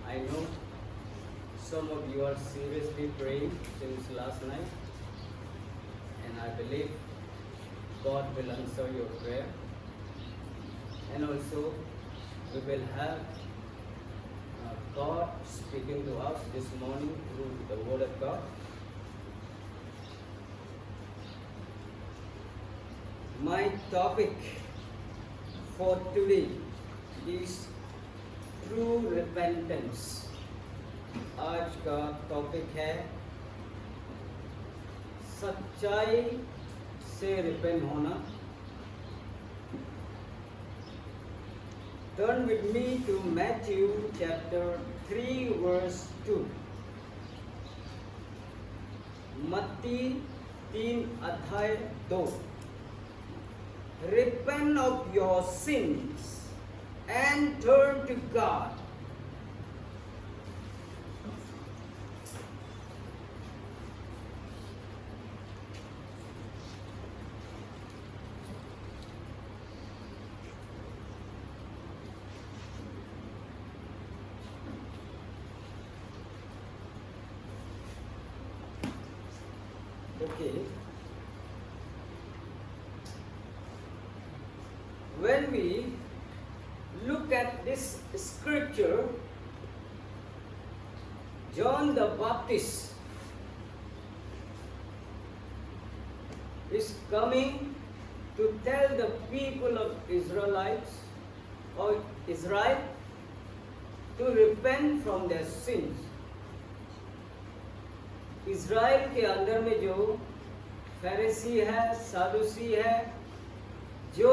I know some of you are seriously praying since last night, and I believe God will answer your prayer. And also, we will have God speaking to us this morning through the Word of God. My topic for today is true repentance. आज का topic है सच्चाई से repent होना. Turn with me to Matthew chapter 3 verse 2. मत्ती 3 अध्याय 2. Repent of your sins and turn to God. Okay. When we look at this scripture, John the Baptist is coming to tell the people of Israelites or Israel to repent from their sins. Israel के अंदर में जो फरीसी है, सादुसी है, जो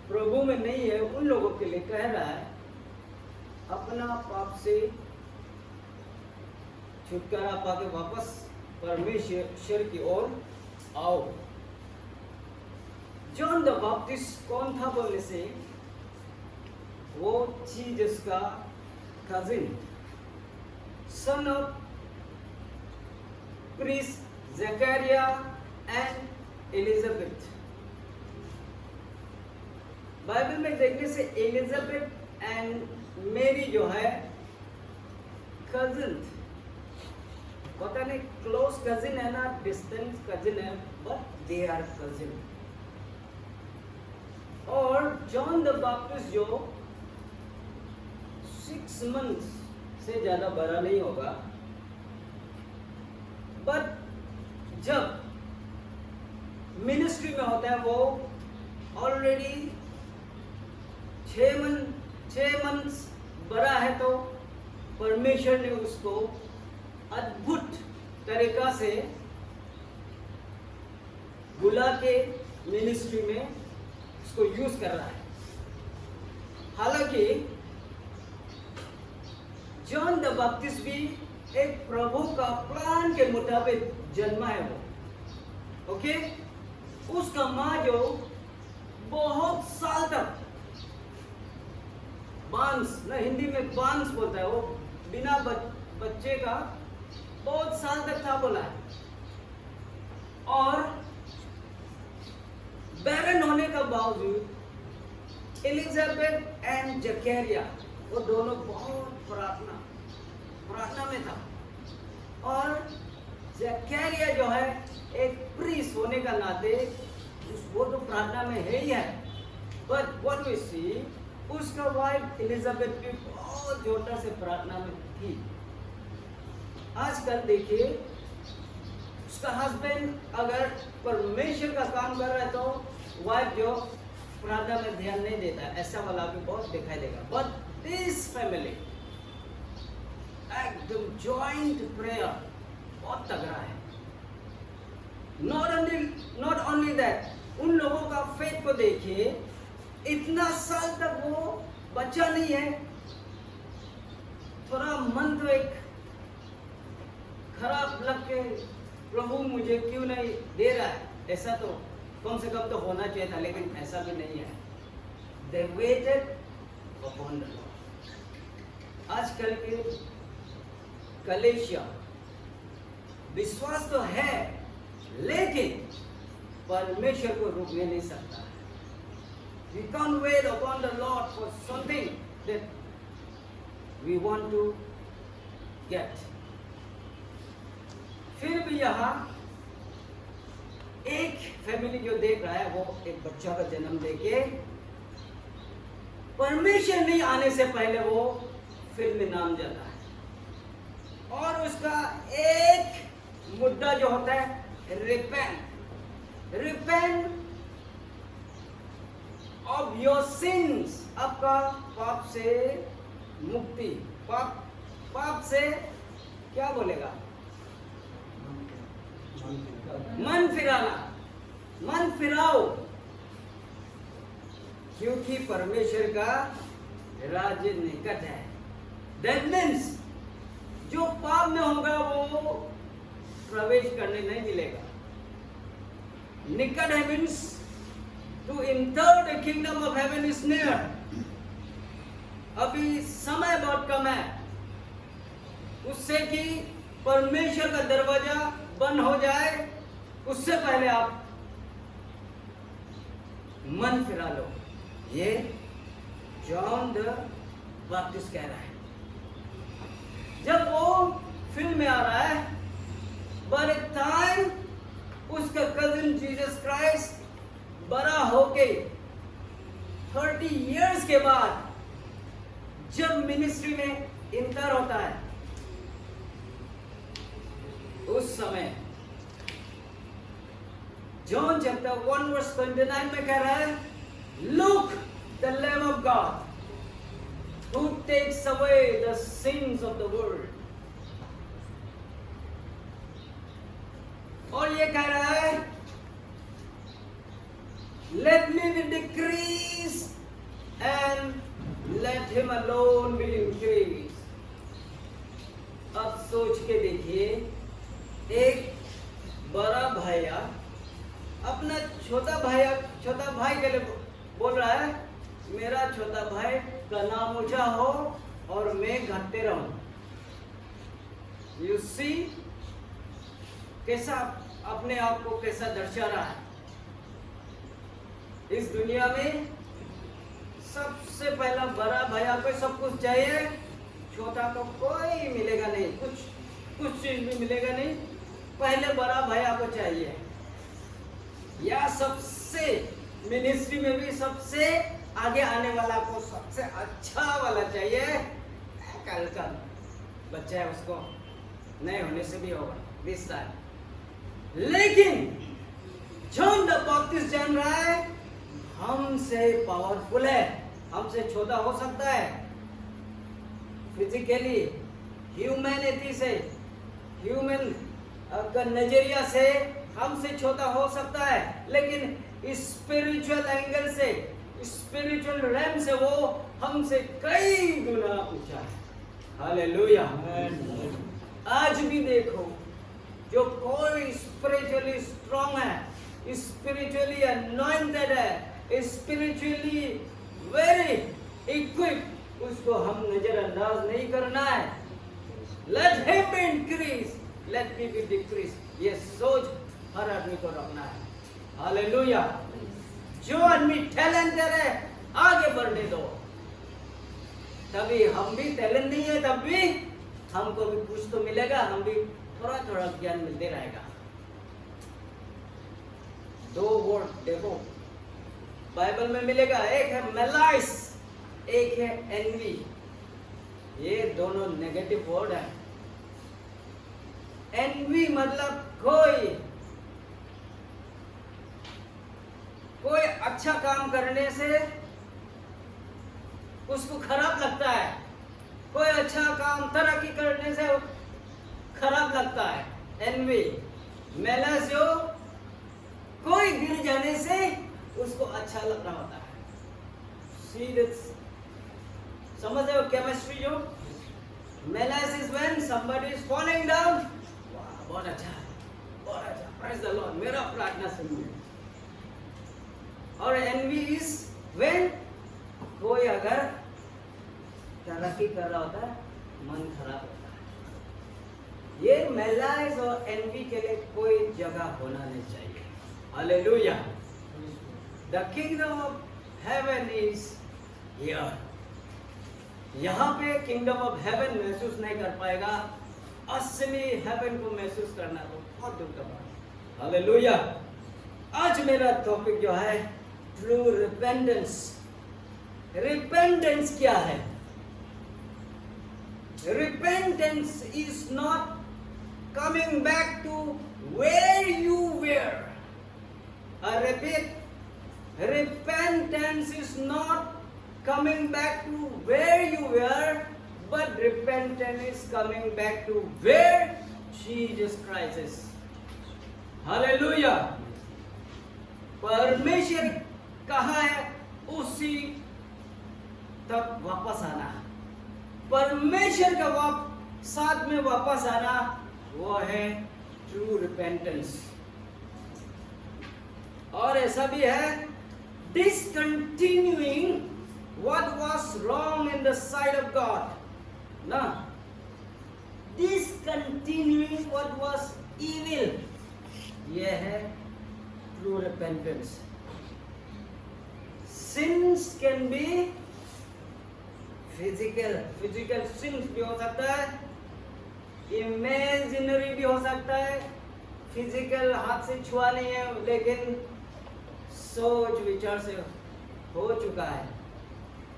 प्रभु में नहीं है, उन लोगों के लिए कह रहा है अपना पाप से छुटकारा पाके वापस परमेश्वर की ओर आओ. जॉन द बैप्टिस्ट कौन था बोलने से, वो जीसस का cousin, son of priest Zechariah and Elizabeth. Bible में देखने से एलिजाबेथ एंड मेरी जो है कजिन, पता नहीं क्लोज कजिन है ना डिस्टेंस कजिन है, बट दे आर कजिन. और जॉन द बैप्टिस्ट जो 6 months से ज्यादा बड़ा नहीं होगा, बट जब मिनिस्ट्री में होता है वो ऑलरेडी 6 months बड़ा है, तो परमेश्वर ने उसको अद्भुत तरीका से बुला के मिनिस्ट्री में उसको यूज कर रहा है. हालांकि जॉन द बैप्टिस्ट भी एक प्रभु का प्लान के मुताबिक जन्मा है वो. ओके, उसका माँ जो बहुत साल तक बांस ना, हिंदी में बांस बोलता है, वो बिना बच्चे का बहुत साल तक था बोला है. और बैरन होने का बावजूद एलिजाबेथ एंड जकरिया वो दोनों बहुत प्रार्थना में था. और जकरिया जो है एक प्रीस्ट होने का नाते वो तो प्रार्थना में है ही है, बट व्हाट वी सी उसका वाइफ एलिजाबेथ भी बहुत जोर से प्रार्थना में थी. आजकल देखिए उसका हस्बैंड अगर परमेश्वर का काम कर रहा है तो वाइफ जो प्रार्थना में ध्यान नहीं देता, ऐसा वाला भी बहुत दिखाई देगा. बट दिस फैमिली एकदम जॉइंट प्रेयर बहुत तगड़ा है. नॉट ओनली दैट, उन लोगों का फेथ को देखिए, इतना साल तक वो बच्चा नहीं है. थोड़ा मन तो एक खराब लग के प्रभु मुझे क्यों नहीं दे रहा है, ऐसा तो कम से कम तो होना चाहिए था, लेकिन ऐसा भी नहीं है. They waited upon the Lord. आजकल के कलेशिया विश्वास तो है, लेकिन परमेश्वर को रोकने नहीं सकता. We can't wait upon the Lord for something that we want to get. फिर भी यहाँ एक फैमिली जो देख रहा है वो एक बच्चा का जन्म देके परमेश्वर नहीं आने से पहले वो फिल्म में नाम जाता है और उसका एक मुद्दा जो होता है रिपेंट ऑफ योर सिंस, आपका पाप से मुक्ति, पाप से क्या बोलेगा, मन फिराना, मन फिराओ, क्योंकि परमेश्वर का राज्य निकट है। That means जो पाप में होगा वो प्रवेश करने नहीं मिलेगा। निकट है means to enter the kingdom of heaven is near। अभी समय बहुत कम है उससे कि परमेश्वर का दरवाजा बंद हो जाए, उससे पहले आप मन फिरा लो। ये जॉन द बैप्टिस्ट कह रहा है। जब वो फिल्म में आ रहा है, बाय द टाइम उसका कजिन जीसस क्राइस्ट बड़ा होके 30 इयर्स के बाद जब मिनिस्ट्री में इंटर होता है, उस समय जॉन चैप्टर 1 वर्स 29 में कह रहा है, look the lamb of God who takes away the sins of the world। और ये कह रहा है, let me be decrease and let him alone be increase। अब सोच के देखिए, एक बड़ा भैया अपना छोटा भाई के लिए बोल रहा है, मेरा छोटा भाई का नाम ऊंचा हो और मैं घटते रहूं। यू सी कैसा अपने आप को कैसा दर्शा रहा है। इस दुनिया में सबसे पहला बड़ा भैया को सब कुछ चाहिए, छोटा को कोई मिलेगा नहीं, कुछ चीज भी मिलेगा नहीं, पहले बड़ा भैया को चाहिए। या सबसे मिनिस्ट्री में भी सबसे आगे आने वाला को सबसे अच्छा वाला चाहिए। कल का बच्चा है, उसको नहीं होने से भी होगा दिस टाइम। लेकिन जॉन द बैप्टिस्ट जान रहा है हमसे पावरफुल है, हमसे छोटा हो सकता है फिजिकली, ह्यूमैनिटी से, ह्यूमन का नजरिया से हमसे छोटा हो सकता है, लेकिन स्पिरिचुअल एंगल से, स्पिरिचुअल रैम से वो हमसे कई गुना ऊंचा है। हालेलुया। आज भी देखो, जो कोई स्पिरिचुअली स्ट्रांग है, स्पिरिचुअली अनॉइंटेड है, स्पिरिचुअली वेरी इक्विप, उसको हम नजरअंदाज नहीं करना है। Let him be increase, let me be decrease, ये सोच हर आदमी को रखना है। हालेलुया। जो आदमी टैलेंटेड है आगे बढ़ने दो, तभी हम भी टैलेंट नहीं है तब भी हमको भी कुछ तो मिलेगा, हम भी थोड़ा थोड़ा ज्ञान मिलते रहेगा। दो वर्ड देखो बाइबल में मिलेगा, एक है मेलाइस, एक है एनवी। ये दोनों नेगेटिव वर्ड है। एनवी मतलब कोई अच्छा काम करने से उसको खराब लगता है, कोई अच्छा काम तरक्की करने से खराब लगता है, एनवी। मेला जो कोई गिर जाने से उसको अच्छा लग रहा होता है। सी दिस, समझ रहे हो केमिस्ट्री जो? MELAS is when somebody is falling down, बहुत अच्छा, बहुत अच्छा, प्रेज द लॉर्ड, मेरा प्रार्थना सुनिए। और एनवी इज व्हेन कोई अगर तरक्की कर रहा होता है, मन खराब होता है। ये मेलाइज और एनवी के लिए कोई जगह होना नहीं चाहिए। Hallelujah. The kingdom of heaven is here. यहाँ पे किंगडम ऑफ हेवन महसूस नहीं कर पाएगा। असली हेवन को महसूस करना तो बहुत दूर का बात है। हालेलुया। आज मेरा टॉपिक जो है ट्रू रिपेंटेंस। रिपेंटेंस क्या है? Repentance is not coming back to where you were. I repeat, repentance is not coming back to where you were, but repentance is coming back to where Jesus Christ is. Hallelujah. परमेश्वर कहाँ है? उसी तक वापस आना। परमेश्वर का साथ में वापस आना वो है ट्रू रिपेंटेंस। और ऐसा भी है discontinuing what was wrong in the sight of God, ना, discontinuing what was evil, ये है true repentance. Sins can be physical sins भी हो सकता है, imaginary भी हो सकता है, फिजिकल हाथ से छुआ नहीं है लेकिन सोच विचार से हो चुका है।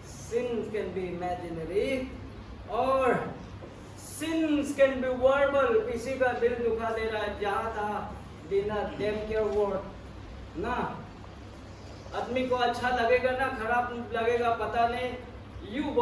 Sins can be imaginary और sins can be verbal। किसी का दिल दुखा दे रहा है जहाँ था बिना देम के वर्ड ना, आदमी को अच्छा लगेगा ना खराब लगेगा पता नहीं, यू